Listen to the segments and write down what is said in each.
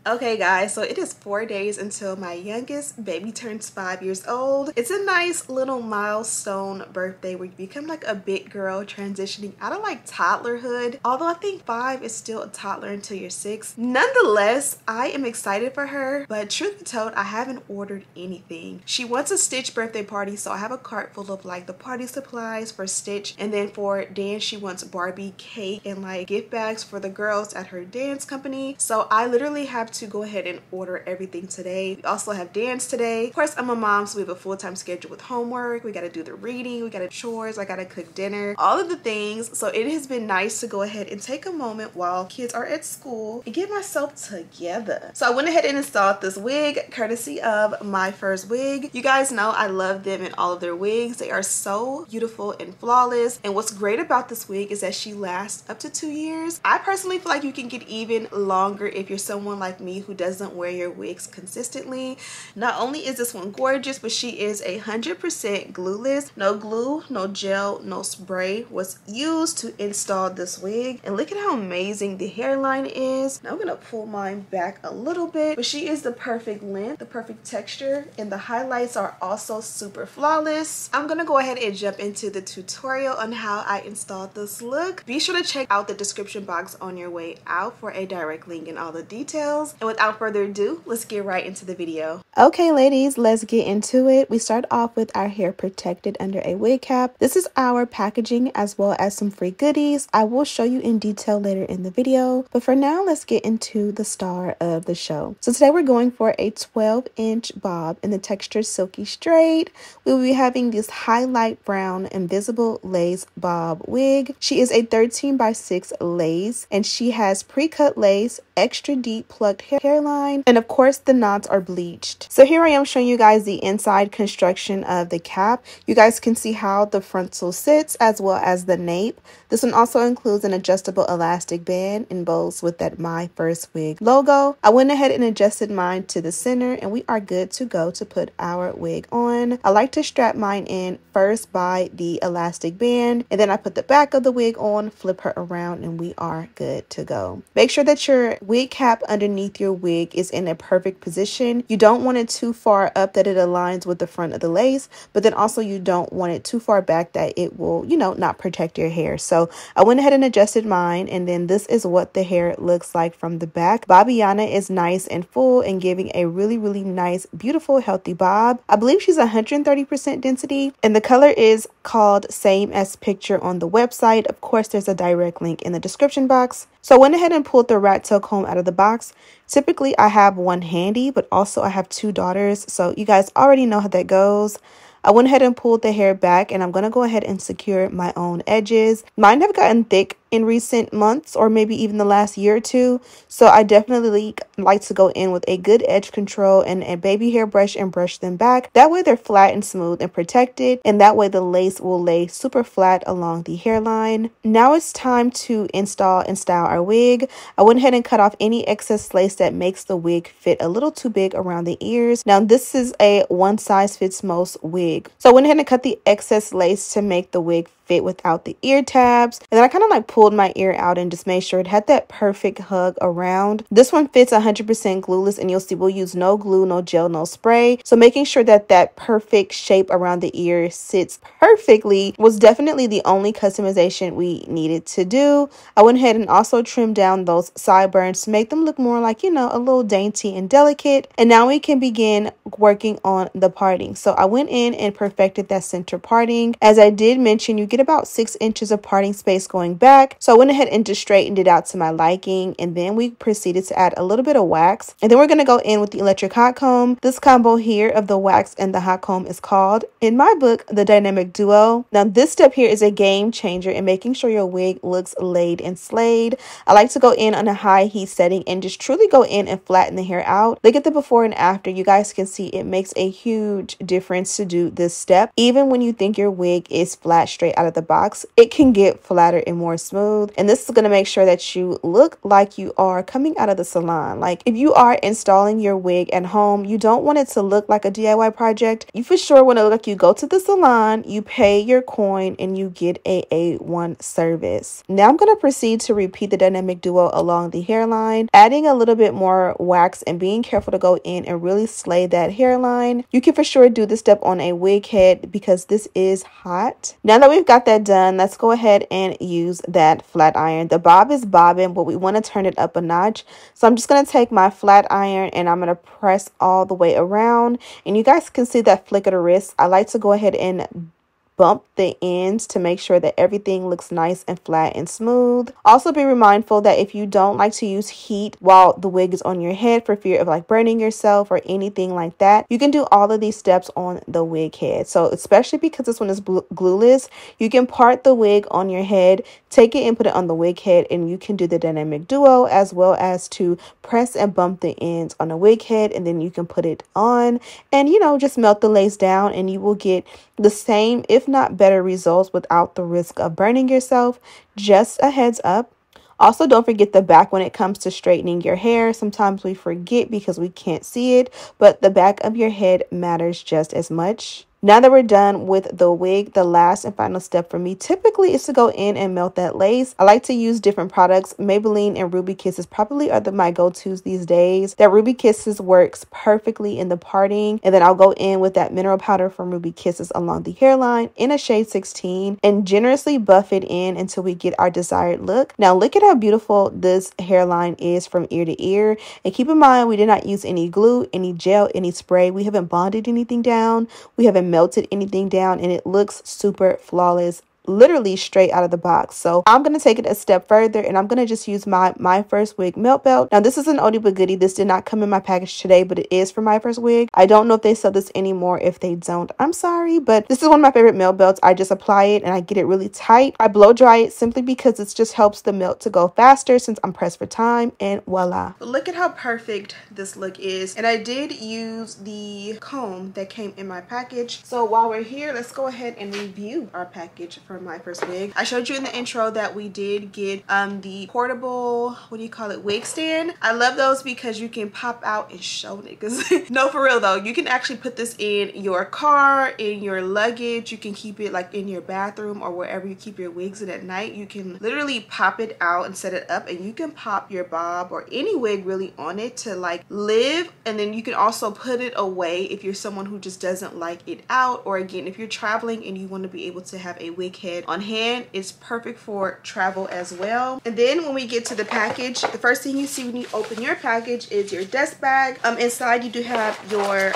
Okay guys, so it is 4 days until my youngest baby turns 5 years old. It's a nice little milestone birthday where you become like a big girl transitioning out of like toddlerhood. Although I think 5 is still a toddler until you're 6. Nonetheless, I am excited for her, but truth be told, I haven't ordered anything. She wants a Stitch birthday party, so I have a cart full of like the party supplies for Stitch, and then for dance she wants Barbie cake and like gift bags for the girls at her dance company. So I literally have to go ahead and order everything today. We also have dance today. Of course, I'm a mom, so we have a full-time schedule with homework. We got to do the reading, we got to chores, I got to cook dinner, all of the things. So it has been nice to go ahead and take a moment while kids are at school and get myself together. So I went ahead and installed this wig courtesy of MYFIRSTWIG. You guys know I love them and all of their wigs. They are so beautiful and flawless. And what's great about this wig is that she lasts up to 2 years. I personally feel like you can get even longer if you're someone like me who doesn't wear your wigs consistently. Not only is this one gorgeous, but she is 100% glueless. No glue, no gel, no spray was used to install this wig. And look at how amazing the hairline is. Now I'm gonna pull mine back a little bit, but she is the perfect length, the perfect texture, and the highlights are also super flawless. I'm gonna go ahead and jump into the tutorial on how I installed this look. Be sure to check out the description box on your way out for a direct link and all the details. And without further ado, let's get right into the video. Okay ladies, let's get into it. We start off with our hair protected under a wig cap. This is our packaging as well as some free goodies. I will show you in detail later in the video, but for now let's get into the star of the show. So today we're going for a 12-inch bob in the texture Silky Straight. We will be having this highlight brown invisible lace bob wig. She is a 13x6 lace and she has pre-cut lace, extra deep plucked hairline, and of course the knots are bleached. So here I am showing you guys the inside construction of the cap. You guys can see how the frontal sits as well as the nape. This one also includes an adjustable elastic band and bows with that MYFIRSTWIG logo. I went ahead and adjusted mine to the center and we are good to go to put our wig on. I like to strap mine in first by the elastic band, and then I put the back of the wig on, flip her around, and we are good to go. Make sure that your wig cap underneath your wig is in a perfect position. You don't want it too far up that it aligns with the front of the lace, but then also you don't want it too far back that it will, you know, not protect your hair. So I went ahead and adjusted mine, and then this is what the hair looks like from the back. 𝗣𝗲𝗄 is nice and full and giving a really nice, beautiful, healthy bob. I believe she's 130% density, and the color is called same as picture on the website. Of course, there's a direct link in the description box. So I went ahead and pulled the rat tail comb out of the box. Typically, I have one handy, but also I have 2 daughters, so you guys already know how that goes. I went ahead and pulled the hair back, and I'm going to go ahead and secure my own edges. Mine have gotten thick in recent months or maybe even the last year or two, so I definitely like to go in with a good edge control and a baby hair brush and brush them back. That way they're flat and smooth and protected, and that way the lace will lay super flat along the hairline. Now it's time to install and style our wig. I went ahead and cut off any excess lace that makes the wig fit a little too big around the ears. Now this is a one size fits most wig, so I went ahead and cut the excess lace to make the wig fit without the ear tabs, and then I kind of like pulled my ear out and just made sure it had that perfect hug around. This one fits 100% glueless, and you'll see we'll use no glue, no gel, no spray. So making sure that that perfect shape around the ear sits perfectly was definitely the only customization we needed to do. I went ahead and also trimmed down those sideburns to make them look more like, you know, a little dainty and delicate. And now we can begin working on the parting. So I went in and perfected that center parting. As I did mention, you get about 6 inches of parting space going back. So I went ahead and just straightened it out to my liking, and then we proceeded to add a little bit of wax, and then we're going to go in with the electric hot comb. This combo here of the wax and the hot comb is called, in my book, the dynamic duo. Now this step here is a game changer in making sure your wig looks laid and slayed. I like to go in on a high heat setting and just truly go in and flatten the hair out. Look at the before and after. You guys can see it makes a huge difference to do this step, even when you think your wig is flat straight out out of the box, it can get flatter and more smooth. And this is going to make sure that you look like you are coming out of the salon. Like if you are installing your wig at home, you don't want it to look like a DIY project. You for sure want to look like you go to the salon, you pay your coin, and you get a A1 service. Now I'm going to proceed to repeat the dynamic duo along the hairline, adding a little bit more wax and being careful to go in and really slay that hairline. You can for sure do this step on a wig head because this is hot. Now that we've got that done, let's go ahead and use that flat iron. The bob is bobbing, but we want to turn it up a notch. So I'm just going to take my flat iron and I'm going to press all the way around. And you guys can see that flick of the wrist. I like to go ahead and bump the ends to make sure that everything looks nice and flat and smooth. Also be mindful that if you don't like to use heat while the wig is on your head for fear of like burning yourself or anything like that, you can do all of these steps on the wig head. So especially because this one is glueless, you can part the wig on your head, take it and put it on the wig head, and you can do the dynamic duo as well as to press and bump the ends on the wig head, and then you can put it on and, you know, just melt the lace down and you will get the same, if not better, results without the risk of burning yourself. Just a heads up. Also, don't forget the back when it comes to straightening your hair. Sometimes we forget because we can't see it, but the back of your head matters just as much. Now that we're done with the wig, the last and final step for me typically is to go in and melt that lace. I like to use different products. Maybelline and Ruby Kisses probably are my go-tos these days. That Ruby Kisses works perfectly in the parting. And then I'll go in with that mineral powder from Ruby Kisses along the hairline in a shade 16 and generously buff it in until we get our desired look. Now look at how beautiful this hairline is from ear to ear. And keep in mind, we did not use any glue, any gel, any spray. We haven't bonded anything down. We haven't melted anything down, and it looks super flawless, literally straight out of the box. So I'm going to take it a step further and I'm going to just use my MYFIRSTWIG melt belt. Now this is an oldie but goodie. This did not come in my package today, but it is for MYFIRSTWIG. I don't know if they sell this anymore. If they don't, I'm sorry, but this is one of my favorite melt belts. I just apply it and I get it really tight. I blow dry it simply because it just helps the melt to go faster since I'm pressed for time, and voila. Look at how perfect this look is. And I did use the comb that came in my package. So while we're here, let's go ahead and review our package for MYFIRSTWIG. I showed you in the intro that we did get the portable, what do you call it, wig stand. I love those because you can pop out and show niggas. No, for real though, you can actually put this in your car, in your luggage. You can keep it like in your bathroom or wherever you keep your wigs in at night. You can literally pop it out and set it up, and you can pop your bob or any wig really on it to like live. And then you can also put it away if you're someone who just doesn't like it out, or again, if you're traveling and you want to be able to have a wig head on hand. It's perfect for travel as well. And then when we get to the package, the first thing you see when you open your package is your dust bag. Inside you do have your,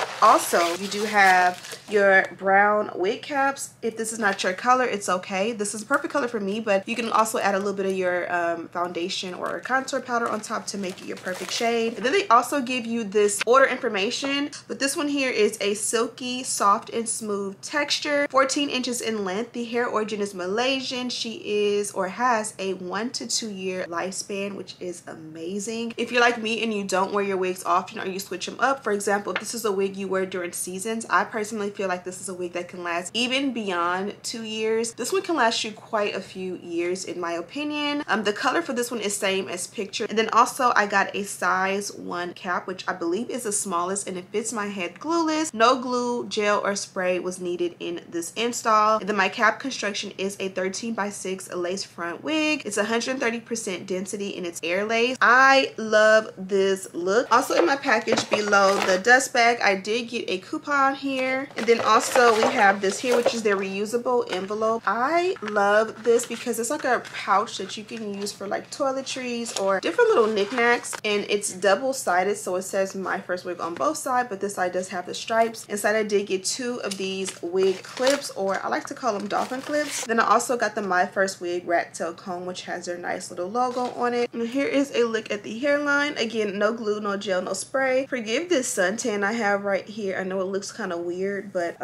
you do have your brown wig caps. If this is not your color, it's okay. This is a perfect color for me, but you can also add a little bit of your foundation or contour powder on top to make it your perfect shade. And then they also give you this order information, but this one here is a silky, soft and smooth texture, 14 inches in length. The hair origin is Malaysian. She is or has a 1 to 2 year lifespan, which is amazing. If you're like me and you don't wear your wigs often or you switch them up, for example, if this is a wig you wear during seasons, I personally feel like this is a wig that can last even beyond 2 years. This one can last you quite a few years in my opinion. The color for this one is same as picture. And then also I got a size 1 cap, which I believe is the smallest, and it fits my head glueless. No glue, gel or spray was needed in this install. And then my cap construction is a 13x6 lace front wig. It's 130% density and it's air lace. I love this look. Also in my package below the dust bag, I did get a coupon here. And then also we have this here, which is their reusable envelope. I love this because it's like a pouch that you can use for like toiletries or different little knickknacks. And it's double-sided, so it says MYFIRSTWIG on both sides, but this side does have the stripes. Inside I did get 2 of these wig clips, or I like to call them dolphin clips. Then I also got the MYFIRSTWIG rat tail comb, which has their nice little logo on it. And here is a look at the hairline. Again, no glue, no gel, no spray. Forgive this suntan I have right here. I know it looks kind of weird, but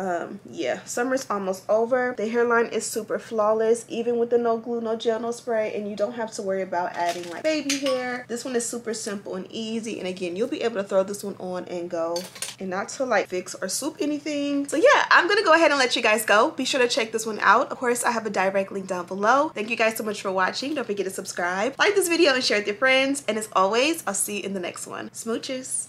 yeah, summer's almost over. The hairline is super flawless, even with the no glue, no gel, no spray, and you don't have to worry about adding like baby hair. This one is super simple and easy, and again, you'll be able to throw this one on and go and not to like fix or swoop anything. So yeah, I'm gonna go ahead and let you guys go. Be sure to check this one out. Of course, I have a direct link down below. Thank you guys so much for watching. Don't forget to subscribe, like this video, and share with your friends. And as always, I'll see you in the next one. Smooches.